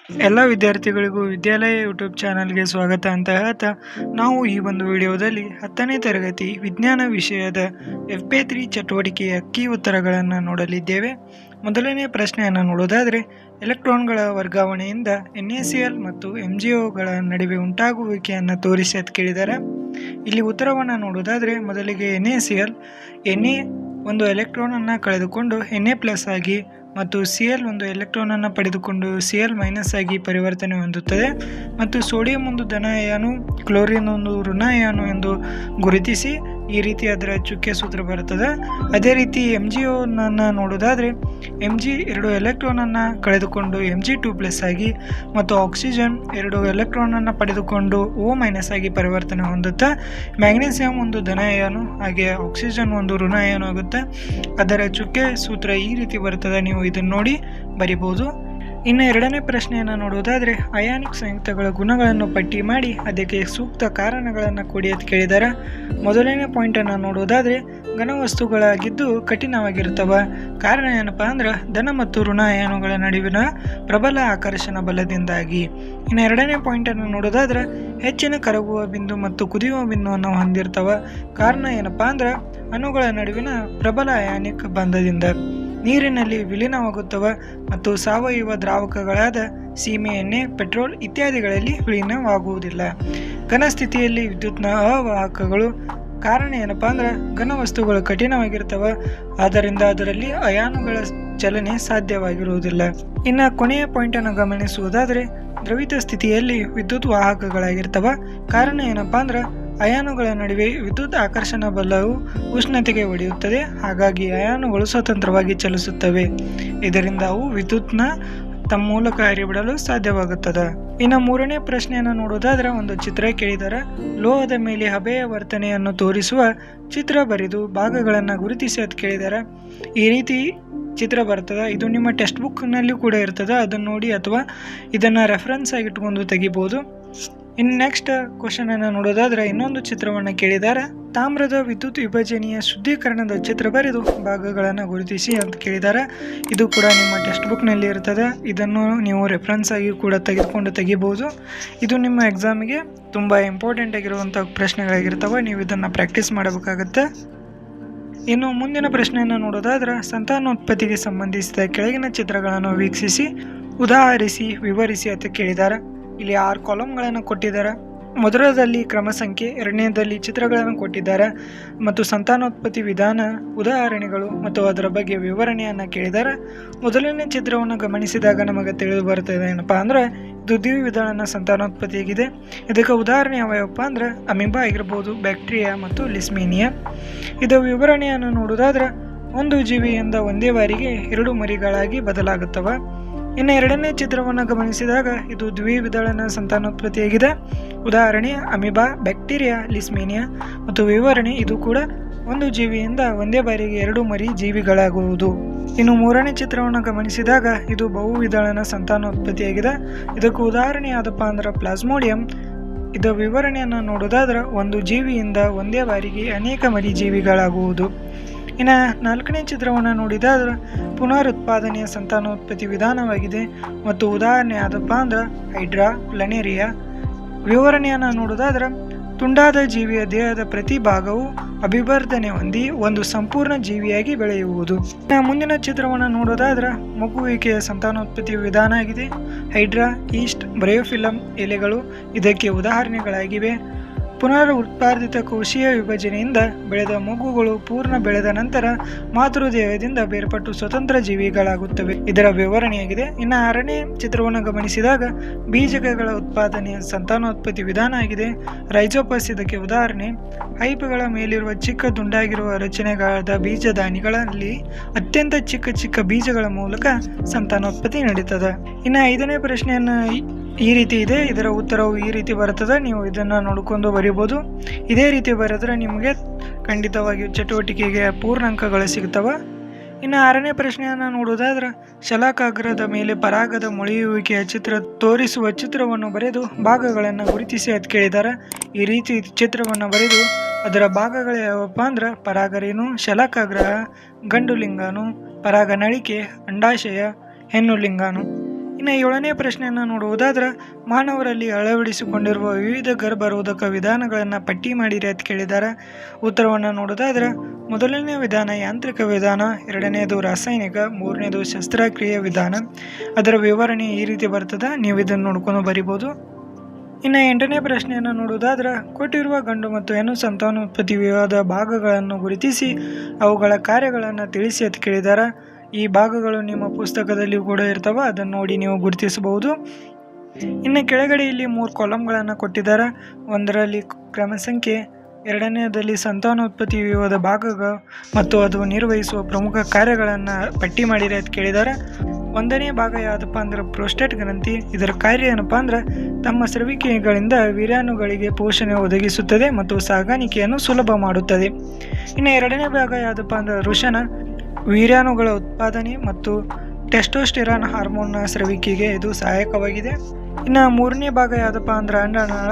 ಎಲ್ಲ ವಿದ್ಯಾರ್ಥಿಗಳಿಗೂ ವಿದ್ಯಾಲಯ ಯೂಟ್ಯೂಬ್ ಚಾನಲ್ಗೆ ಸ್ವಾಗತ ಅಂತ ಹೇಳ್ತಾ ನಾವು ಈ ಒಂದು ವಿಡಿಯೋದಲ್ಲಿ 10ನೇ ತರಗತಿ ವಿಜ್ಞಾನ ವಿಷಯದ FP3 ಚಟುವಟಿಕೆಯ ಕೀ ಉತ್ತರಗಳನ್ನು ನೋಡಲಿದ್ದೇವೆ. ಮೊದಲನೇ ಪ್ರಶ್ನೆಯನ್ನು ನೋಡೋದಾದರೆ, ಎಲೆಕ್ಟ್ರಾನ್ಗಳ ವರ್ಗಾವಣೆಯಿಂದ NaCl ಮತ್ತು MgOಗಳ ನಡುವೆ ಉಂಟಾಗುವಿಕೆಯನ್ನು ತೋರಿಸಿ ಅಂತ ಕೇಳಿದ್ದಾರೆ. ಇಲ್ಲಿ ಉತ್ತರವನ್ನು ನೋಡೋದಾದರೆ, ಮೊದಲಿಗೆ NaCl Na ಒಂದು ಎಲೆಕ್ಟ್ರಾನ್ ಅನ್ನು ಕಳೆದುಕೊಂಡು Na+ ಆಗಿ ಮತ್ತು Cl ಒಂದು ಎಲೆಕ್ಟ್ರಾನ್ ಅನ್ನು ಪಡೆದುಕೊಂಡು Cl- ಆಗಿ ಪರಿವರ್ತನೆ ಹೊಂದುತ್ತದೆ ಮತ್ತು ಸೋಡಿಯಂ ಒಂದು ಧನ ಅಯಾನು, ಕ್ಲೋರಿನ್ ಒಂದು ಋಣ ಅಯಾನು ಎಂದು ಗುರುತಿಸಿ ಈ ರೀತಿ ಅದರ ಚುಕ್ಕೆ ಸೂತ್ರ ಬರುತ್ತದೆ. ಅದೇ ರೀತಿ MgO ನೋಡೋದಾದರೆ, Mg 2 ಎಲೆಕ್ಟ್ರಾನ್ ಅನ್ನು ಕಳೆದುಕೊಂಡು Mg2+ ಆಗಿ ಮತ್ತು ಆಕ್ಸಿಜನ್ 2 ಎಲೆಕ್ಟ್ರಾನ್ ಅನ್ನು ಪಡೆದುಕೊಂಡು O- ಆಗಿ ಪರಿವರ್ತನೆ ಹೊಂದುತ್ತೆ. ಮ್ಯಾಗ್ನೀಸಿಯಂ ಒಂದು ಧನ ಅಯಾನು ಹಾಗೆ ಆಕ್ಸಿಜನ್ ಒಂದು ಋಣ ಅಯಾನು ಆಗುತ್ತೆ. ಅದರ ಚುಕ್ಕೆ ಸೂತ್ರ ಈ ರೀತಿ ಬರ್ತದೆ, ನೀವು ಇದನ್ನು ನೋಡಿ ಬರಿಬಹುದು. ಇನ್ನು ಎರಡನೇ ಪ್ರಶ್ನೆಯನ್ನು ನೋಡುವುದಾದರೆ, ಅಯಾನಿಕ್ ಸಂಯುಕ್ತಗಳ ಗುಣಗಳನ್ನು ಪಟ್ಟಿ ಮಾಡಿ ಅದಕ್ಕೆ ಸೂಕ್ತ ಕಾರಣಗಳನ್ನು ಕೊಡಿ ಅಂತ ಕೇಳಿದ್ದಾರೆ. ಮೊದಲನೇ ಪಾಯಿಂಟನ್ನು ನೋಡುವುದಾದರೆ, ಘನವಸ್ತುಗಳಾಗಿದ್ದು ಕಠಿಣವಾಗಿರುತ್ತವೆ. ಕಾರಣ ಏನಪ್ಪ ಅಂದ್ರೆ ಧನ ಮತ್ತು ಋಣ ಅಯಾನುಗಳ ನಡುವಿನ ಪ್ರಬಲ ಆಕರ್ಷಣ ಬಲದಿಂದಾಗಿ. ಇನ್ನು ಎರಡನೇ ಪಾಯಿಂಟನ್ನು ನೋಡೋದಾದ್ರೆ, ಹೆಚ್ಚಿನ ಕರಗುವ ಬಿಂದು ಮತ್ತು ಕುದಿಯುವ ಬಿಂದುವನ್ನು ಹೊಂದಿರ್ತವೆ. ಕಾರಣ ಏನಪ್ಪ ಅಂದ್ರೆ ಅಣುಗಳ ನಡುವಿನ ಪ್ರಬಲ ಅಯಾನಿಕ್ ಬಂಧದಿಂದ. ನೀರಿನಲ್ಲಿ ವಿಲೀನವಾಗುತ್ತವೆ ಮತ್ತು ಸಾವಯವ ದ್ರಾವಕಗಳಾದ ಸೀಮೆ ಎಣ್ಣೆ, ಪೆಟ್ರೋಲ್ ಇತ್ಯಾದಿಗಳಲ್ಲಿ ವಿಲೀನವಾಗುವುದಿಲ್ಲ. ಘನ ಸ್ಥಿತಿಯಲ್ಲಿ ವಿದ್ಯುತ್ನ ಅವಾಹಕಗಳು. ಕಾರಣ ಏನಪ್ಪ ಅಂದ್ರೆ ಘನವಸ್ತುಗಳು ಕಠಿಣವಾಗಿರ್ತವೆ, ಆದ್ದರಿಂದ ಅದರಲ್ಲಿ ಅಯಾನುಗಳ ಚಲನೆ ಸಾಧ್ಯವಾಗಿರುವುದಿಲ್ಲ. ಇನ್ನು ಕೊನೆಯ ಪಾಯಿಂಟನ್ನು ಗಮನಿಸುವುದಾದರೆ, ದ್ರವಿತ ಸ್ಥಿತಿಯಲ್ಲಿ ವಿದ್ಯುತ್ ವಾಹಕಗಳಾಗಿರ್ತವೆ. ಕಾರಣ ಏನಪ್ಪ ಅಂದ್ರೆ ಅಯಾನುಗಳ ನಡುವೆ ವಿದ್ಯುತ್ ಆಕರ್ಷಣ ಬಲವು ಉಷ್ಣತೆಗೆ ಒಡೆಯುತ್ತದೆ, ಹಾಗಾಗಿ ಅಯಾನುಗಳು ಸ್ವತಂತ್ರವಾಗಿ ಚಲಿಸುತ್ತವೆ. ಇದರಿಂದ ಅವು ವಿದ್ಯುತ್ನ ತಮ್ಮ ಮೂಲಕ ಹರಿಬಿಡಲು ಸಾಧ್ಯವಾಗುತ್ತದೆ. ಇನ್ನು ಮೂರನೇ ಪ್ರಶ್ನೆಯನ್ನು ನೋಡೋದಾದ್ರೆ, ಒಂದು ಚಿತ್ರ ಕೇಳಿದರೆ ಲೋಹದ ಮೇಲೆ ಹಬೆಯ ವರ್ತನೆಯನ್ನು ತೋರಿಸುವ ಚಿತ್ರ ಬರೆದು ಭಾಗಗಳನ್ನು ಗುರುತಿಸಿ ಅಂತ ಕೇಳಿದ್ದಾರೆ. ಈ ರೀತಿ ಚಿತ್ರ ಬರ್ತದೆ, ಇದು ನಿಮ್ಮ ಟೆಕ್ಸ್ಟ್ ಬುಕ್ನಲ್ಲಿ ಕೂಡ ಇರ್ತದೆ, ಅದನ್ನು ನೋಡಿ ಅಥವಾ ಇದನ್ನು ರೆಫರೆನ್ಸ್ ಆಗಿ ಇಟ್ಕೊಂಡು ತೆಗಿಬೋದು. ಇನ್ನು ನೆಕ್ಸ್ಟ್ ಕ್ವಶನ್ ಅನ್ನು ನೋಡೋದಾದ್ರೆ, ಇನ್ನೊಂದು ಚಿತ್ರವನ್ನು ಕೇಳಿದ್ದಾರೆ. ತಾಮ್ರದ ವಿದ್ಯುತ್ ವಿಭಜನೆಯ ಶುದ್ಧೀಕರಣದ ಚಿತ್ರ ಬರೆದು ಭಾಗಗಳನ್ನು ಗುರುತಿಸಿ ಅಂತ ಕೇಳಿದ್ದಾರೆ. ಇದು ಕೂಡ ನಿಮ್ಮ ಟೆಕ್ಸ್ಟ್ ಬುಕ್ನಲ್ಲಿ ಇರ್ತದೆ, ಇದನ್ನು ನೀವು ರೆಫರೆನ್ಸ್ ಆಗಿ ಕೂಡ ತೆಗಿಬಹುದು. ಇದು ನಿಮ್ಮ ಎಕ್ಸಾಮಿಗೆ ತುಂಬ ಇಂಪಾರ್ಟೆಂಟ್ ಆಗಿರುವಂಥ ಪ್ರಶ್ನೆಗಳಾಗಿರ್ತವೆ, ನೀವು ಇದನ್ನು ಪ್ರಾಕ್ಟೀಸ್ ಮಾಡಬೇಕಾಗತ್ತೆ. ಇನ್ನು ಮುಂದಿನ ಪ್ರಶ್ನೆಯನ್ನು ನೋಡೋದಾದ್ರೆ, ಸಂತಾನೋತ್ಪತ್ತಿಗೆ ಸಂಬಂಧಿಸಿದ ಕೆಳಗಿನ ಚಿತ್ರಗಳನ್ನು ವೀಕ್ಷಿಸಿ ಉದಾಹರಿಸಿ ವಿವರಿಸಿ ಅಂತ ಕೇಳಿದ್ದಾರೆ. ಇಲ್ಲಿ 6 ಕಾಲಮ್ಗಳನ್ನು ಕೊಟ್ಟಿದ್ದಾರೆ. ಮೊದಲದಲ್ಲಿ ಕ್ರಮ ಸಂಖ್ಯೆ, ಎರಡನೇದಲ್ಲಿ ಚಿತ್ರಗಳನ್ನು ಕೊಟ್ಟಿದ್ದಾರೆ ಮತ್ತು ಸಂತಾನೋತ್ಪತ್ತಿ ವಿಧಾನ, ಉದಾಹರಣೆಗಳು ಮತ್ತು ಅದರ ಬಗ್ಗೆ ವಿವರಣೆಯನ್ನು ಕೇಳಿದ್ದಾರೆ. ಮೊದಲನೇ ಚಿತ್ರವನ್ನು ಗಮನಿಸಿದಾಗ ನಮಗೆ ತಿಳಿದು ಬರ್ತದೆ ಏನಪ್ಪ ಅಂದ್ರೆ ಇದು ದ್ವಿವಿಧಳನ ಸಂತಾನೋತ್ಪತ್ತಿಯಾಗಿದೆ. ಇದಕ್ಕೆ ಉದಾಹರಣೆ ಯಾವ್ಯಾವಪ್ಪ ಅಂದ್ರೆ ಅಮೀಬಾ ಆಗಿರ್ಬೋದು, ಬ್ಯಾಕ್ಟೀರಿಯಾ ಮತ್ತು ಲಿಸ್ಮೇನಿಯಾ. ಇದರ ವಿವರಣೆಯನ್ನು ನೋಡೋದಾದ್ರೆ, ಒಂದು ಜೀವಿಯಿಂದ ಒಂದೇ ಬಾರಿಗೆ 2 ಮರಿಗಳಾಗಿ ಬದಲಾಗುತ್ತವೆ. ಇನ್ನು ಎರಡನೇ ಚಿತ್ರವನ್ನು ಗಮನಿಸಿದಾಗ ಇದು ದ್ವಿವಿಧಳನ ಸಂತಾನೋತ್ಪತ್ತಿಯಾಗಿದೆ. ಉದಾಹರಣೆ ಅಮೀಬಾ, ಬ್ಯಾಕ್ಟೀರಿಯಾ, ಲಿಸ್ಮೇನಿಯಾ ಮತ್ತು ವಿವರಣೆ ಇದು ಕೂಡ ಒಂದು ಜೀವಿಯಿಂದ ಒಂದೇ ಬಾರಿಗೆ 2 ಮರಿ ಜೀವಿಗಳಾಗುವುದು. ಇನ್ನು ಮೂರನೇ ಚಿತ್ರವನ್ನು ಗಮನಿಸಿದಾಗ ಇದು ಬಹುವಿಧಳನ ಸಂತಾನೋತ್ಪತ್ತಿಯಾಗಿದೆ. ಇದಕ್ಕೆ ಉದಾಹರಣೆ ಯಾವ್ದಪ್ಪ ಅಂದ್ರೆ ಪ್ಲಾಸ್ಮೋಡಿಯಂ. ಇದರ ವಿವರಣೆಯನ್ನು ನೋಡೋದಾದ್ರೆ ಒಂದು ಜೀವಿಯಿಂದ ಒಂದೇ ಬಾರಿಗೆ ಅನೇಕ ಮರಿ ಜೀವಿಗಳಾಗುವುದು. ಇನ್ನು ನಾಲ್ಕನೇ ಚಿತ್ರವನ್ನು ನೋಡಿದಾದ್ರೆ ಪುನರುತ್ಪಾದನೆಯ ಸಂತಾನೋತ್ಪತ್ತಿ ವಿಧಾನವಾಗಿದೆ ಮತ್ತು ಉದಾಹರಣೆ ಯಾವ್ದಪ್ಪ ಅಂದ್ರೆ ಹೈಡ್ರಾ, ಪ್ಲನೇರಿಯಾ. ವಿವರಣೆಯನ್ನು ನೋಡೋದಾದ್ರೆ ತುಂಡಾದ ಜೀವಿಯ ದೇಹದ ಪ್ರತಿ ಭಾಗವು ಅಭಿವರ್ಧನೆ ಹೊಂದಿ ಒಂದು ಸಂಪೂರ್ಣ ಜೀವಿಯಾಗಿ ಬೆಳೆಯುವುದು. ಮುಂದಿನ ಚಿತ್ರವನ್ನು ನೋಡೋದಾದ್ರೆ ಮಗುವಿಕೆಯ ಸಂತಾನೋತ್ಪತ್ತಿ ವಿಧಾನ ಆಗಿದೆ. ಹೈಡ್ರಾ, ಈಸ್ಟ್, ಬ್ರಯೋಫಿಲಮ್ ಎಲೆಗಳು ಇದಕ್ಕೆ ಉದಾಹರಣೆಗಳಾಗಿವೆ. ಪುನರ್ ಉತ್ಪಾದಿತ ಕೋಶೀಯ ವಿಭಜನೆಯಿಂದ ಬೆಳೆದ ಮಗುಗಳು ಪೂರ್ಣ ಬೆಳೆದ ನಂತರ ಮಾತೃದೇಹದಿಂದ ಬೇರ್ಪಟ್ಟು ಸ್ವತಂತ್ರ ಜೀವಿಗಳಾಗುತ್ತವೆ. ಇದರ ವಿವರಣೆಯಾಗಿದೆ. ಇನ್ನು 6ನೇ ಚಿತ್ರವನ್ನು ಗಮನಿಸಿದಾಗ ಬೀಜಕಗಳ ಉತ್ಪಾದನೆಯ ಸಂತಾನೋತ್ಪತ್ತಿ ವಿಧಾನ ಆಗಿದೆ. ರೈಜೋಪಸ್ ಇದಕ್ಕೆ ಉದಾಹರಣೆ. ಹೈಪ್ಗಳ ಮೇಲಿರುವ ಚಿಕ್ಕ ದುಂಡಾಗಿರುವ ರಚನೆಗಳಾದ ಬೀಜದಾನಿಗಳಲ್ಲಿ ಅತ್ಯಂತ ಚಿಕ್ಕ ಚಿಕ್ಕ ಬೀಜಗಳ ಮೂಲಕ ಸಂತಾನೋತ್ಪತ್ತಿ ನಡೀತದೆ. ಇನ್ನು 5ನೇ ಪ್ರಶ್ನೆಯನ್ನು ಈ ರೀತಿ ಇದೆ, ಇದರ ಉತ್ತರವು ಈ ರೀತಿ ಬರುತ್ತದೆ, ನೀವು ಇದನ್ನು ನೋಡಿಕೊಂಡು ಬರೀಬೋದು. ಇದೇ ರೀತಿ ಬರೆದ್ರೆ ನಿಮಗೆ ಖಂಡಿತವಾಗಿ ಚಟುವಟಿಕೆಗೆ ಪೂರ್ಣಾಂಕಗಳು ಸಿಗ್ತವೆ. ಇನ್ನು 6ನೇ ಪ್ರಶ್ನೆಯನ್ನು ನೋಡೋದಾದ್ರೆ, ಶಲಾಕಾಗ್ರದ ಮೇಲೆ ಪರಾಗದ ಮೊಳೆಯುವಿಕೆಯ ಚಿತ್ರ ತೋರಿಸುವ ಚಿತ್ರವನ್ನು ಬರೆದು ಭಾಗಗಳನ್ನು ಗುರುತಿಸಿ ಅಂತ ಕೇಳಿದ್ದಾರೆ. ಈ ರೀತಿ ಚಿತ್ರವನ್ನು ಬರೆದು ಅದರ ಭಾಗಗಳು ಯಾವಪ್ಪ ಅಂದ್ರೆ ಪರಾಗರೇನು, ಶಲಾಕಾಗ್ರಹ, ಗಂಡು ಲಿಂಗಾಣು, ಪರಾಗ ನಳಿಕೆ, ಅಂಡಾಶಯ, ಹೆಣ್ಣು ಲಿಂಗಾಣು. ಇನ್ನು 7ನೇ ಪ್ರಶ್ನೆಯನ್ನು ನೋಡುವುದಾದ್ರೆ ಮಾನವರಲ್ಲಿ ಅಳವಡಿಸಿಕೊಂಡಿರುವ ವಿವಿಧ ಗರ್ಭರೋಧಕ ವಿಧಾನಗಳನ್ನು ಪಟ್ಟಿ ಮಾಡಿರಿ ಅಂತ ಕೇಳಿದ್ದಾರೆ. ಉತ್ತರವನ್ನು ನೋಡೋದಾದ್ರೆ ಮೊದಲನೇ ವಿಧಾನ ಯಾಂತ್ರಿಕ ವಿಧಾನ, 2ನೇದು ರಾಸಾಯನಿಕ, 3ನೇದು ಶಸ್ತ್ರಕ್ರಿಯೆ ವಿಧಾನ. ಅದರ ವಿವರಣೆ ಈ ರೀತಿ ಬರ್ತದೆ, ನೀವು ಇದನ್ನು ನೋಡ್ಕೊಂಡು ಬರಿಬೋದು. ಇನ್ನು 8ನೇ ಪ್ರಶ್ನೆಯನ್ನು ನೋಡುವುದಾದ್ರೆ ಕೊಟ್ಟಿರುವ ಗಂಡು ಮತ್ತು ಹೆಣ್ಣು ಸಂತಾನೋತ್ಪತ್ತಿ ವಿವಾದ ಭಾಗಗಳನ್ನು ಗುರುತಿಸಿ ಅವುಗಳ ಕಾರ್ಯಗಳನ್ನು ತಿಳಿಸಿ ಅಂತ ಕೇಳಿದ್ದಾರೆ. ಈ ಭಾಗಗಳು ನಿಮ್ಮ ಪುಸ್ತಕದಲ್ಲಿ ಕೂಡ ಇರ್ತವೆ, ಅದನ್ನು ನೋಡಿ ನೀವು ಗುರುತಿಸಬಹುದು. ಇನ್ನು ಕೆಳಗಡೆ ಇಲ್ಲಿ 3 ಕಾಲಮ್ಗಳನ್ನು ಕೊಟ್ಟಿದ್ದಾರೆ. ಒಂದರಲ್ಲಿ ಕ್ರಮ ಸಂಖ್ಯೆ, 2ನೇದಲ್ಲಿ ಸಂತಾನೋತ್ಪತ್ತಿ ವಿವಾದ ಭಾಗಗಳು ಮತ್ತು ಅದು ನಿರ್ವಹಿಸುವ ಪ್ರಮುಖ ಕಾರ್ಯಗಳನ್ನು ಪಟ್ಟಿ ಮಾಡಿರಿ ಅಂತ ಕೇಳಿದ್ದಾರೆ. 1ನೇ ಭಾಗ ಯಾವುದಪ್ಪ ಅಂದ್ರೆ ಪ್ರೋಸ್ಟೇಟ್ ಗ್ರಂಥಿ. ಇದರ ಕಾರ್ಯ ಏನಪ್ಪ ಅಂದ್ರೆ ತಮ್ಮ ಸ್ರವಿಕೆಗಳಿಂದ ವೀರ್ಯಾಣುಗಳಿಗೆ ಪೋಷಣೆ ಒದಗಿಸುತ್ತದೆ ಮತ್ತು ಸಾಗಾಣಿಕೆಯನ್ನು ಸುಲಭ ಮಾಡುತ್ತದೆ. ಇನ್ನು 2ನೇ ಭಾಗ ಯಾವುದಪ್ಪ ಅಂದ್ರೆ ವೃಷಣ. ವೀರ್ಯಾಣುಗಳ ಉತ್ಪಾದನೆ ಮತ್ತು ಟೆಸ್ಟೋಸ್ಟೆರಾನ್ ಹಾರ್ಮೋನ್ನ ಸ್ರವಿಕೆಗೆ ಇದು ಸಹಾಯಕವಾಗಿದೆ. ಇನ್ನು 3ನೇ ಭಾಗ ಯಾವುದಪ್ಪ ಅಂದ್ರೆ ಅಂಡಾಣುಗಳ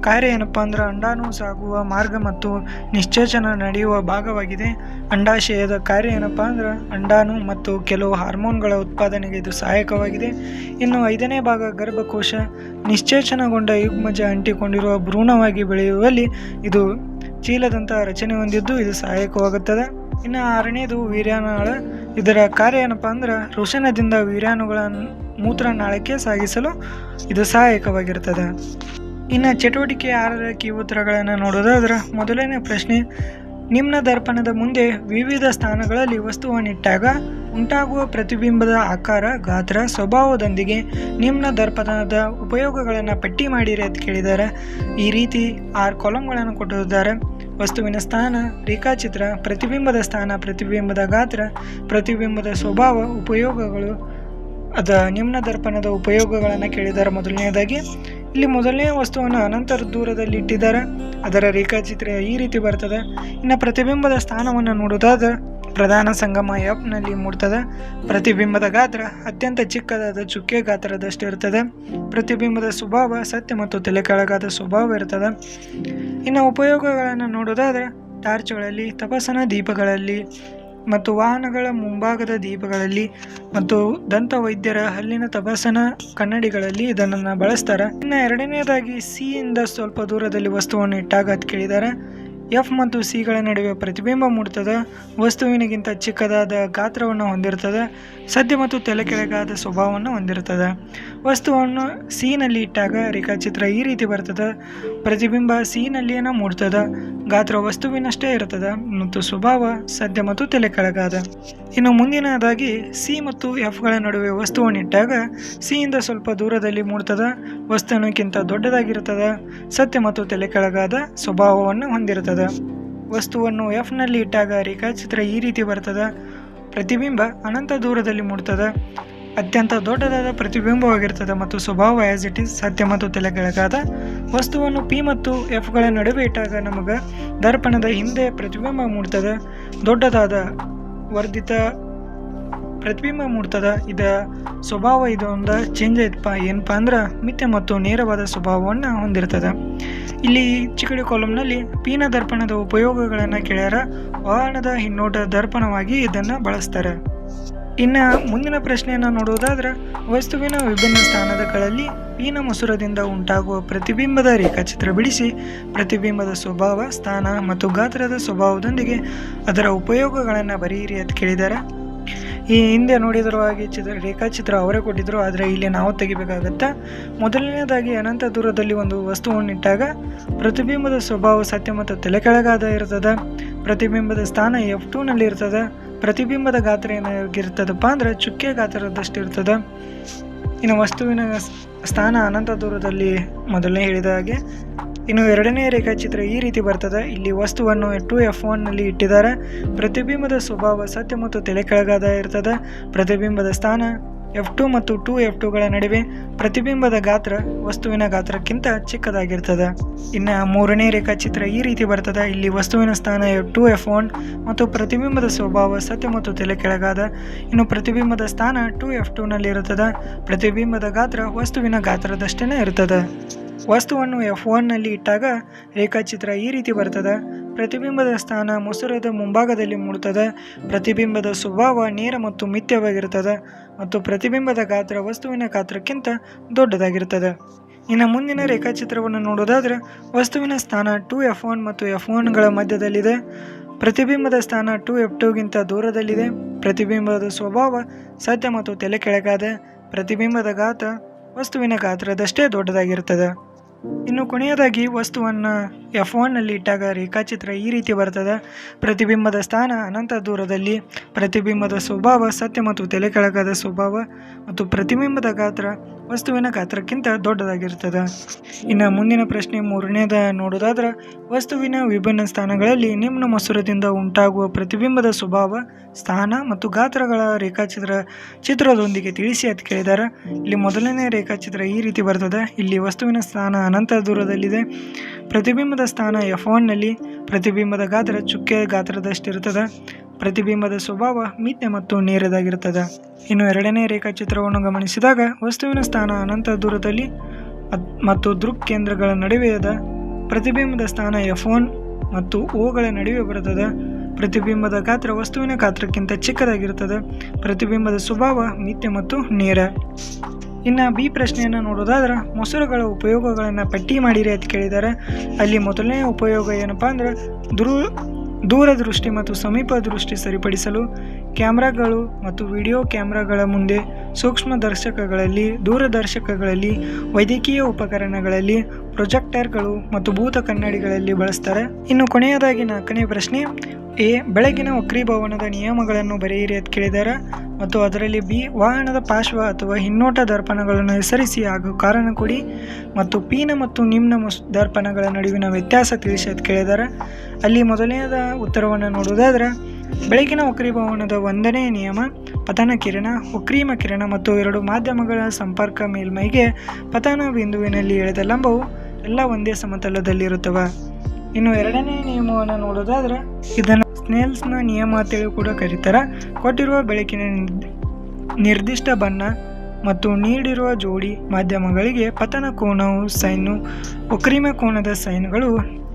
ಕಾರ್ಯ ಏನಪ್ಪ ಅಂದ್ರೆ ಅಂಡಾಣು ಸಾಗುವ ಮಾರ್ಗ ಮತ್ತು ನಿಶ್ಚೇಚನ ನಡೆಯುವ ಭಾಗವಾಗಿದೆ. ಅಂಡಾಶಯದ ಕಾರ್ಯ ಏನಪ್ಪ ಅಂದ್ರೆ ಅಂಡಾಣು ಮತ್ತು ಕೆಲವು ಹಾರ್ಮೋನ್ಗಳ ಉತ್ಪಾದನೆಗೆ ಇದು ಸಹಾಯಕವಾಗಿದೆ. ಇನ್ನು 5ನೇ ಭಾಗ ಗರ್ಭಕೋಶ. ನಿಶ್ಚೇಚನಗೊಂಡ ಯುಗ್ಮಜ ಅಂಟಿಕೊಂಡಿರುವ ಭ್ರೂಣವಾಗಿ ಬೆಳೆಯುವಲ್ಲಿ ಇದು ಚೀಲದಂಥ ರಚನೆ ಹೊಂದಿದ್ದು ಇದು ಸಹಾಯಕವಾಗುತ್ತದೆ. ಇನ್ನು 6ನೇದು ವೀರ್ಯಾಣುಗಳ. ಇದರ ಕಾರ್ಯ ಏನಪ್ಪ ಅಂದ್ರೆ ವೃಷಣದಿಂದ ವೀರ್ಯಾಣುಗಳ ಮೂತ್ರನಾಳಕ್ಕೆ ಸಾಗಿಸಲು ಇದು ಸಹಾಯಕವಾಗಿರ್ತದೆ. ಇನ್ನು ಚಟುವಟಿಕೆ 6ರ ಕೀ ಉತ್ತರಗಳನ್ನು ನೋಡೋದಾದ್ರೆ ಮೊದಲನೇ ಪ್ರಶ್ನೆ, ನಿಮ್ನ ದರ್ಪಣದ ಮುಂದೆ ವಿವಿಧ ಸ್ಥಾನಗಳಲ್ಲಿ ವಸ್ತುವನ್ನಿಟ್ಟಾಗ ಉಂಟಾಗುವ ಪ್ರತಿಬಿಂಬದ ಆಕಾರ, ಗಾತ್ರ, ಸ್ವಭಾವದೊಂದಿಗೆ ನಿಮ್ನ ದರ್ಪಣದ ಉಪಯೋಗಗಳನ್ನು ಪಟ್ಟಿ ಮಾಡಿರಿ ಅಂತ ಕೇಳಿದ್ದಾರೆ. ಈ ರೀತಿ 6 ಕಾಲಮ್ಗಳನ್ನು ಕೊಟ್ಟಿದ್ದಾರೆ. ವಸ್ತುವಿನ ಸ್ಥಾನ, ರೇಖಾಚಿತ್ರ, ಪ್ರತಿಬಿಂಬದ ಸ್ಥಾನ, ಪ್ರತಿಬಿಂಬದ ಗಾತ್ರ, ಪ್ರತಿಬಿಂಬದ ಸ್ವಭಾವ, ಉಪಯೋಗಗಳು, ನಿಮ್ನ ದರ್ಪಣದ ಉಪಯೋಗಗಳನ್ನು ಕೇಳಿದ್ದಾರೆ. ಮೊದಲನೇದಾಗಿ ಇಲ್ಲಿ ಮೊದಲನೇ ವಸ್ತುವನ್ನು ಅನಂತರ ದೂರದಲ್ಲಿ ಇಟ್ಟಿದ್ದಾರೆ. ಅದರ ರೇಖಾಚಿತ್ರ ಈ ರೀತಿ ಬರ್ತದೆ. ಇನ್ನು ಪ್ರತಿಬಿಂಬದ ಸ್ಥಾನವನ್ನು ನೋಡೋದಾದ್ರೆ ಪ್ರಧಾನ ಸಂಗಮ ಎಫ್ನಲ್ಲಿ ಮೂಡ್ತದೆ. ಪ್ರತಿಬಿಂಬದ ಗಾತ್ರ ಅತ್ಯಂತ ಚಿಕ್ಕದಾದ ಚುಕ್ಕೆ ಗಾತ್ರದಷ್ಟು ಇರ್ತದೆ. ಪ್ರತಿಬಿಂಬದ ಸ್ವಭಾವ ಸತ್ಯ ಮತ್ತು ತಲೆ ಕೆಳಗಾದ ಸ್ವಭಾವ ಇರ್ತದೆ. ಇನ್ನು ಉಪಯೋಗಗಳನ್ನು ನೋಡೋದಾದ್ರೆ ಟಾರ್ಚ್ಗಳಲ್ಲಿ, ತಪಾಸಣಾ ದೀಪಗಳಲ್ಲಿ ಮತ್ತು ವಾಹನಗಳ ಮುಂಭಾಗದ ದೀಪಗಳಲ್ಲಿ ಮತ್ತು ದಂತ ವೈದ್ಯರ ಹಲ್ಲಿನ ತಪಾಸಣಾ ಕನ್ನಡಿಗಳಲ್ಲಿ ಇದನ್ನು ಬಳಸ್ತಾರೆ. ಇನ್ನು 2ನೇದಾಗಿ ಸಿ ಇಂದ ಸ್ವಲ್ಪ ದೂರದಲ್ಲಿ ವಸ್ತುವನ್ನು ಇಟ್ಟಾಗ ಅಂತ ಕೇಳಿದ್ದಾರೆ. ಎಫ್ ಮತ್ತು ಸಿಗಳ ನಡುವೆ ಪ್ರತಿಬಿಂಬ ಮೂಡ್ತದೆ. ವಸ್ತುವಿನಗಿಂತ ಚಿಕ್ಕದಾದ ಗಾತ್ರವನ್ನು ಹೊಂದಿರ್ತದೆ. ಸದ್ಯ ಮತ್ತು ತಲೆ ಕೆಳಗಾದ ಸ್ವಭಾವವನ್ನು ಹೊಂದಿರ್ತದೆ. ವಸ್ತುವನ್ನು ಸಿನಲ್ಲಿ ಇಟ್ಟಾಗ ರೇಖಾಚಿತ್ರ ಈ ರೀತಿ ಬರ್ತದೆ. ಪ್ರತಿಬಿಂಬ ಸಿನಲ್ಲಿಯೇ ಮೂಡ್ತದೆ. ಗಾತ್ರ ವಸ್ತುವಿನಷ್ಟೇ ಇರ್ತದೆ ಮತ್ತು ಸ್ವಭಾವ ಸದ್ಯ ಮತ್ತು ತಲೆ ಕೆಳಗಾದ. ಇನ್ನು ಮುಂದಿನದಾಗಿ ಸಿ ಮತ್ತು ಎಫ್ಗಳ ನಡುವೆ ವಸ್ತುವನ್ನಿಟ್ಟಾಗ ಸಿಯಿಂದ ಸ್ವಲ್ಪ ದೂರದಲ್ಲಿ ಮೂಡ್ತದೆ. ವಸ್ತುವಿನಕ್ಕಿಂತ ದೊಡ್ಡದಾಗಿರ್ತದೆ. ಸತ್ಯ ಮತ್ತು ತಲೆ ಕೆಳಗಾದ ಸ್ವಭಾವವನ್ನು ಹೊಂದಿರ್ತದೆ. ವಸ್ತುವನ್ನು ಎಫ್ನಲ್ಲಿ ಇಟ್ಟಾಗ ರೇಖಾಚಿತ್ರ ಈ ರೀತಿ ಬರ್ತದೆ. ಪ್ರತಿಬಿಂಬ ಅನಂತ ದೂರದಲ್ಲಿ ಮೂಡ್ತದೆ. ಅತ್ಯಂತ ದೊಡ್ಡದಾದ ಪ್ರತಿಬಿಂಬವಾಗಿರ್ತದೆ ಮತ್ತು ಸ್ವಭಾವ ಆ್ಯಸ್ ಇಟ್ ಈಸ್ ಸತ್ಯ ಮತ್ತು ತಲೆ ಕೆಳಗಾದ. ವಸ್ತುವನ್ನು ಪಿ ಮತ್ತು ಎಫ್ಗಳ ನಡುವೆ ಇಟ್ಟಾಗ ನಮಗೆ ದರ್ಪಣದ ಹಿಂದೆ ಪ್ರತಿಬಿಂಬ ಮೂಡ್ತದೆ. ದೊಡ್ಡದಾದ ವರ್ಧಿತ ಪ್ರತಿಬಿಂಬ ಮೂಡ್ತದೆ. ಇದರ ಸ್ವಭಾವ ಇದೊಂದು ಚೇಂಜ್ ಐತಪ್ಪ, ಏನಪ್ಪ ಅಂದ್ರೆ ಮಿಥ್ಯ ಮತ್ತು ನೇರವಾದ ಸ್ವಭಾವವನ್ನು ಹೊಂದಿರ್ತದೆ. ಇಲ್ಲಿ ಚಿಕ್ಕಡಿ ಕಾಲಮ್ನಲ್ಲಿ ಪಿನ ದರ್ಪಣದ ಉಪಯೋಗಗಳನ್ನು ಕೇಳ್ಯಾರ. ವಾಹನದ ಹಿನ್ನೋಟ ದರ್ಪಣವಾಗಿ ಇದನ್ನು ಬಳಸ್ತಾರೆ. ಇನ್ನು ಮುಂದಿನ ಪ್ರಶ್ನೆಯನ್ನು ನೋಡುವುದಾದ್ರೆ ವಸ್ತುವಿನ ವಿಭಿನ್ನ ಸ್ಥಾನಗಳಲ್ಲಿ ಪಿನ ಮಸೂರದಿಂದ ಉಂಟಾಗುವ ಪ್ರತಿಬಿಂಬದ ರೇಖಾಚಿತ್ರ ಬಿಡಿಸಿ ಪ್ರತಿಬಿಂಬದ ಸ್ವಭಾವ, ಸ್ಥಾನ ಮತ್ತು ಗಾತ್ರದ ಸ್ವಭಾವದೊಂದಿಗೆ ಅದರ ಉಪಯೋಗಗಳನ್ನು ಬರೆಯಿರಿ ಅಂತ ಕೇಳಿದ್ದಾರೆ. ಈ ಹಿಂದೆ ನೋಡಿದರೂ ಹಾಗೆ ರೇಖಾಚಿತ್ರ ಅವರೇ ಕೊಟ್ಟಿದ್ರು, ಆದರೆ ಇಲ್ಲಿ ನಾವು ತೆಗಿಬೇಕಾಗತ್ತೆ. ಮೊದಲನೇದಾಗಿ ಅನಂತ ದೂರದಲ್ಲಿ ಒಂದು ವಸ್ತುವನ್ನಿಟ್ಟಾಗ ಪ್ರತಿಬಿಂಬದ ಸ್ವಭಾವ ಸತ್ಯ ಮತ್ತು ತಲೆ ಕೆಳಗಾದ ಇರ್ತದೆ. ಪ್ರತಿಬಿಂಬದ ಸ್ಥಾನ F2ನಲ್ಲಿ ಇರ್ತದೆ. ಪ್ರತಿಬಿಂಬದ ಗಾತ್ರ ಏನಾಗಿರ್ತದಪ್ಪ ಅಂದ್ರೆ ಚುಕ್ಕೆ ಗಾತ್ರದಷ್ಟು ಇರ್ತದೆ. ಇನ್ನು ವಸ್ತುವಿನ ಸ್ಥಾನ ಅನಂತ ದೂರದಲ್ಲಿ ಮೊದಲನೇ ಹೇಳಿದ ಹಾಗೆ. ಇನ್ನು 2ನೇ ರೇಖಾಚಿತ್ರ ಈ ರೀತಿ ಬರ್ತದೆ. ಇಲ್ಲಿ ವಸ್ತುವನ್ನು 2F1ನಲ್ಲಿ ಇಟ್ಟಿದ್ದಾರೆ. ಪ್ರತಿಬಿಂಬದ ಸ್ವಭಾವ ಸತ್ಯ ಮತ್ತು ತಲೆ ಕೆಳಗಾದ ಇರ್ತದೆ. ಪ್ರತಿಬಿಂಬದ ಸ್ಥಾನ F2 ಮತ್ತು 2F2ಗಳ ನಡುವೆ. ಪ್ರತಿಬಿಂಬದ ಗಾತ್ರ ವಸ್ತುವಿನ ಗಾತ್ರಕ್ಕಿಂತ ಚಿಕ್ಕದಾಗಿರ್ತದೆ. ಇನ್ನು 3ನೇ ರೇಖಾಚಿತ್ರ ಈ ರೀತಿ ಬರ್ತದೆ. ಇಲ್ಲಿ ವಸ್ತುವಿನ ಸ್ಥಾನ 2F1 ಮತ್ತು ಪ್ರತಿಬಿಂಬದ ಸ್ವಭಾವ ಸತ್ಯ ಮತ್ತು ತಲೆ ಕೆಳಗಾದ. ಇನ್ನು ಪ್ರತಿಬಿಂಬದ ಸ್ಥಾನ 2F2ನಲ್ಲಿ ಇರುತ್ತದೆ. ಪ್ರತಿಬಿಂಬದ ಗಾತ್ರ ವಸ್ತುವಿನ ಗಾತ್ರದಷ್ಟೇ ಇರ್ತದೆ. ವಸ್ತುವನ್ನು F1ನಲ್ಲಿ ಇಟ್ಟಾಗ ರೇಖಾಚಿತ್ರ ಈ ರೀತಿ ಬರ್ತದೆ. ಪ್ರತಿಬಿಂಬದ ಸ್ಥಾನ ಮೊಸರದ ಮುಂಭಾಗದಲ್ಲಿ ಮೂಡುತ್ತದೆ. ಪ್ರತಿಬಿಂಬದ ಸ್ವಭಾವ ನೇರ ಮತ್ತು ಮಿಥ್ಯವಾಗಿರುತ್ತದೆ ಮತ್ತು ಪ್ರತಿಬಿಂಬದ ಗಾತ್ರ ವಸ್ತುವಿನ ಗಾತ್ರಕ್ಕಿಂತ ದೊಡ್ಡದಾಗಿರುತ್ತದೆ. ಇನ್ನು ಮುಂದಿನ ರೇಖಾಚಿತ್ರವನ್ನು ನೋಡೋದಾದರೆ ವಸ್ತುವಿನ ಸ್ಥಾನ 2f1 ಮತ್ತು f1ಗಳ ಮಧ್ಯದಲ್ಲಿದೆ. ಪ್ರತಿಬಿಂಬದ ಸ್ಥಾನ 2f2ಗಿಂತ ದೂರದಲ್ಲಿದೆ. ಪ್ರತಿಬಿಂಬದ ಸ್ವಭಾವ ಸತ್ಯ ಮತ್ತು ತಲೆ ಕೆಳಗಾದೆ. ಪ್ರತಿಬಿಂಬದ ಗಾತ್ರ ವಸ್ತುವಿನ ಗಾತ್ರದಷ್ಟೇ ದೊಡ್ಡದಾಗಿರುತ್ತದೆ. ಇನ್ನು ಕೊನೆಯದಾಗಿ ವಸ್ತುವನ್ನು f1ನಲ್ಲಿ ಇಟ್ಟಾಗ ರೇಖಾಚಿತ್ರ ಈ ರೀತಿ ಬರ್ತದೆ. ಪ್ರತಿಬಿಂಬದ ಸ್ಥಾನ ಅನಂತ ದೂರದಲ್ಲಿ, ಪ್ರತಿಬಿಂಬದ ಸ್ವಭಾವ ಸತ್ಯ ಮತ್ತು ತಲೆ ಕೆಳಗಾದ ಸ್ವಭಾವ ಮತ್ತು ಪ್ರತಿಬಿಂಬದ ಗಾತ್ರ ವಸ್ತುವಿನ ಗಾತ್ರಕ್ಕಿಂತ ದೊಡ್ಡದಾಗಿರ್ತದೆ. ಇನ್ನು ಮುಂದಿನ ಪ್ರಶ್ನೆ ಮೂರನೇದ ನೋಡೋದಾದ್ರೆ ವಸ್ತುವಿನ ವಿಭಿನ್ನ ಸ್ಥಾನಗಳಲ್ಲಿ ನಿಮ್ನ ಮೊಸರದಿಂದ ಉಂಟಾಗುವ ಪ್ರತಿಬಿಂಬದ ಸ್ವಭಾವ, ಸ್ಥಾನ ಮತ್ತು ಗಾತ್ರಗಳ ಚಿತ್ರದೊಂದಿಗೆ ತಿಳಿಸಿ ಅಂತ ಕೇಳಿದ್ದಾರೆ. ಇಲ್ಲಿ ಮೊದಲನೇ ರೇಖಾಚಿತ್ರ ಈ ರೀತಿ ಬರ್ತದೆ. ಇಲ್ಲಿ ವಸ್ತುವಿನ ಸ್ಥಾನ ಅನಂತ ದೂರದಲ್ಲಿದೆ. ಪ್ರತಿಬಿಂಬದ ಸ್ಥಾನ f1ನಲ್ಲಿ, ಪ್ರತಿಬಿಂಬದ ಗಾತ್ರ ಚುಕ್ಕೆ ಗಾತ್ರದಷ್ಟಿರುತ್ತದೆ. ಪ್ರತಿಬಿಂಬದ ಸ್ವಭಾವ ಮಿಥ್ಯ ಮತ್ತು ನೇರದಾಗಿರುತ್ತದೆ. ಇನ್ನು ಎರಡನೇ ರೇಖಾಚಿತ್ರವನ್ನು ಗಮನಿಸಿದಾಗ ವಸ್ತುವಿನ ಸ್ಥಾನ ಅನಂತ ದೂರದಲ್ಲಿ ಮತ್ತು ದೃಕ್ ಕೇಂದ್ರಗಳ ನಡುವೆ ಇದೆ. ಪ್ರತಿಬಿಂಬದ ಸ್ಥಾನ f1 ಮತ್ತು ಓಗಳ ನಡುವೆ ಬರುತ್ತದೆ. ಪ್ರತಿಬಿಂಬದ ಗಾತ್ರ ವಸ್ತುವಿನ ಗಾತ್ರಕ್ಕಿಂತ ಚಿಕ್ಕದಾಗಿರುತ್ತದೆ. ಪ್ರತಿಬಿಂಬದ ಸ್ವಭಾವ ಮಿಥ್ಯ ಮತ್ತು ನೇರ. ಇನ್ನು ಬಿ ಪ್ರಶ್ನೆಯನ್ನು ನೋಡೋದಾದ್ರೆ ಮೊಸರುಗಳ ಉಪಯೋಗಗಳನ್ನು ಪಟ್ಟಿ ಮಾಡಿರಿ ಅಂತ ಕೇಳಿದ್ದಾರೆ. ಅಲ್ಲಿ ಮೊದಲನೇ ಉಪಯೋಗ ಏನಪ್ಪ ಅಂದ್ರೆ ದೂರದೃಷ್ಟಿ ಮತ್ತು ಸಮೀಪ ದೃಷ್ಟಿ ಸರಿಪಡಿಸಲು, ಕ್ಯಾಮ್ರಾಗಳು ಮತ್ತು ವಿಡಿಯೋ ಕ್ಯಾಮ್ರಾಗಳ ಮುಂದೆ, ಸೂಕ್ಷ್ಮದರ್ಶಕಗಳಲ್ಲಿ, ದೂರದರ್ಶಕಗಳಲ್ಲಿ, ವೈದ್ಯಕೀಯ ಉಪಕರಣಗಳಲ್ಲಿ, ಪ್ರೊಜೆಕ್ಟರ್ಗಳು ಮತ್ತು ಭೂತ ಕನ್ನಡಿಗಳಲ್ಲಿ ಬಳಸ್ತಾರೆ. ಇನ್ನು ಕೊನೆಯದಾಗಿ ನಾಲ್ಕನೇ ಪ್ರಶ್ನೆ ಎ ಬೆಳಗಿನ ವಕ್ರೀಭವನದ ನಿಯಮಗಳನ್ನು ಬರೆಯಿರಿ ಅಂತ ಕೇಳಿದ್ದಾರೆ ಮತ್ತು ಅದರಲ್ಲಿ ಬಿ ವಾಹನದ ಪಾರ್ಶ್ವ ಅಥವಾ ಹಿನ್ನೋಟ ದರ್ಪಣಗಳನ್ನು ಹೆಸರಿಸಿ ಹಾಗೂ ಕಾರಣ ಕೊಡಿ ಮತ್ತು ಪಿನ ಮತ್ತು ನಿಮ್ನ ದರ್ಪಣಗಳ ನಡುವಿನ ವ್ಯತ್ಯಾಸ ತಿಳಿಸಿ ಅಂತ ಕೇಳಿದ್ದಾರೆ. ಅಲ್ಲಿ ಮೊದಲನೆಯದ ಉತ್ತರವನ್ನು ನೋಡುವುದಾದ್ರೆ ಬೆಳಗಿನ ವಕ್ರೀಭವನದ 1ನೇ ನಿಯಮ ಪತನ ಕಿರಣ, ವಕ್ರೀಮ ಕಿರಣ ಮತ್ತು 2 ಮಾಧ್ಯಮಗಳ ಸಂಪರ್ಕ ಮೇಲ್ಮೈಗೆ ಪತನ ಬಿಂದುವಿನಲ್ಲಿ ಎಳೆದ ಲಂಬವು ಎಲ್ಲ ಒಂದೇ ಸಮತಲದಲ್ಲಿರುತ್ತವೆ. ಇನ್ನು 2ನೇ ನಿಯಮವನ್ನು ನೋಡೋದಾದ್ರೆ ಇದನ್ನು ಸ್ನೇಲ್ಸ್ನ ನಿಯಮ ಅಂತೇಳಿ ಕೂಡ ಕರೀತಾರೆ. ಕೊಟ್ಟಿರುವ ಬೆಳಕಿನ ನಿರ್ದಿಷ್ಟ ಬಣ್ಣ ಮತ್ತು ನೀಡಿರುವ ಜೋಡಿ ಮಾಧ್ಯಮಗಳಿಗೆ ಪತನ ಕೋನವು ಸೈನು, ವಕ್ರೀಮ ಕೋನದ ಸೈನ್ಗಳು.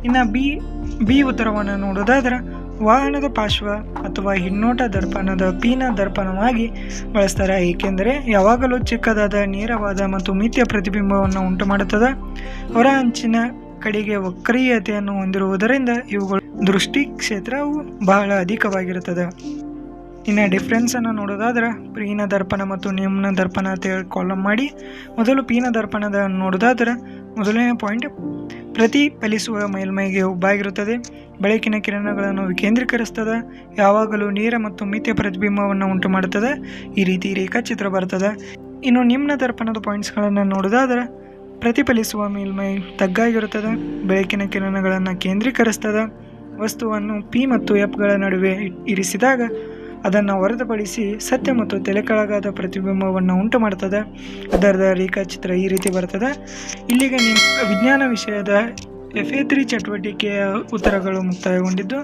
ಇನ್ನು ಬಿ ಉತ್ತರವನ್ನು ನೋಡೋದಾದ್ರೆ ವಾಹನದ ಪಾರ್ಶ್ವ ಅಥವಾ ಹಿನ್ನೋಟ ದರ್ಪಣದ ಪಿನ ದರ್ಪಣವಾಗಿ ಬಳಸ್ತಾರೆ, ಏಕೆಂದರೆ ಯಾವಾಗಲೂ ಚಿಕ್ಕದಾದ ನೇರವಾದ ಮತ್ತು ಮಿಥ್ಯ ಪ್ರತಿಬಿಂಬವನ್ನು ಉಂಟು ಮಾಡುತ್ತದೆ. ಹೊರ ಅಂಚಿನ ಕಡೆಗೆ ವಕ್ರೀಯತೆಯನ್ನು ಹೊಂದಿರುವುದರಿಂದ ಇವುಗಳ ದೃಷ್ಟಿ ಕ್ಷೇತ್ರವು ಬಹಳ ಅಧಿಕವಾಗಿರುತ್ತದೆ. ಇನ್ನು ಡಿಫ್ರೆನ್ಸನ್ನು ನೋಡೋದಾದ್ರೆ ಪೀನ ದರ್ಪಣ ಮತ್ತು ನಿಮ್ನ ದರ್ಪಣ ಅಂತ ಹೇಳಿ ಕಾಲಮ್ ಮಾಡಿ ಮೊದಲು ಪೀನ ದರ್ಪಣದ ನೋಡೋದಾದ್ರೆ ಮೊದಲನೇ ಪಾಯಿಂಟ್ ಪ್ರತಿಫಲಿಸುವ ಮೇಲ್ಮೈಗೆ ಉಬ್ಬಾಗಿರುತ್ತದೆ. ಬೆಳಕಿನ ಕಿರಣಗಳನ್ನು ವಿಕೇಂದ್ರೀಕರಿಸ್ತದೆ. ಯಾವಾಗಲೂ ನೇರ ಮತ್ತು ಮಿಥ್ಯ ಪ್ರತಿಬಿಂಬವನ್ನು ಉಂಟು ಮಾಡುತ್ತದೆ. ಈ ರೀತಿ ರೇಖಾಚಿತ್ರ ಬರ್ತದೆ. ಇನ್ನು ನಿಮ್ನ ದರ್ಪಣದ ಪಾಯಿಂಟ್ಸ್ಗಳನ್ನು ನೋಡೋದಾದ್ರೆ ಪ್ರತಿಫಲಿಸುವ ಮೇಲ್ಮೈ ತಗ್ಗಾಗಿರುತ್ತದೆ. ಬೆಳಕಿನ ಕಿರಣಗಳನ್ನು ಕೇಂದ್ರೀಕರಿಸ್ತದೆ. ವಸ್ತುವನ್ನು ಪಿ ಮತ್ತು ಎಫ್ಗಳ ನಡುವೆ ಇರಿಸಿದಾಗ ಅದನ್ನು ಹೊರತುಪಡಿಸಿ ಸತ್ಯ ಮತ್ತು ತಲೆಕೆಳಗಾದ ಪ್ರತಿಬಿಂಬವನ್ನು ಉಂಟು ಮಾಡ್ತದೆ. ಅದರ ರೇಖಾಚಿತ್ರ ಈ ರೀತಿ ಬರ್ತದೆ. ಇಲ್ಲಿಗೆ ನಿಮ್ಮ ವಿಜ್ಞಾನ ವಿಷಯದ FA3 ಚಟುವಟಿಕೆಯ ಉತ್ತರಗಳು ಮುಕ್ತಾಯಗೊಂಡಿದ್ದು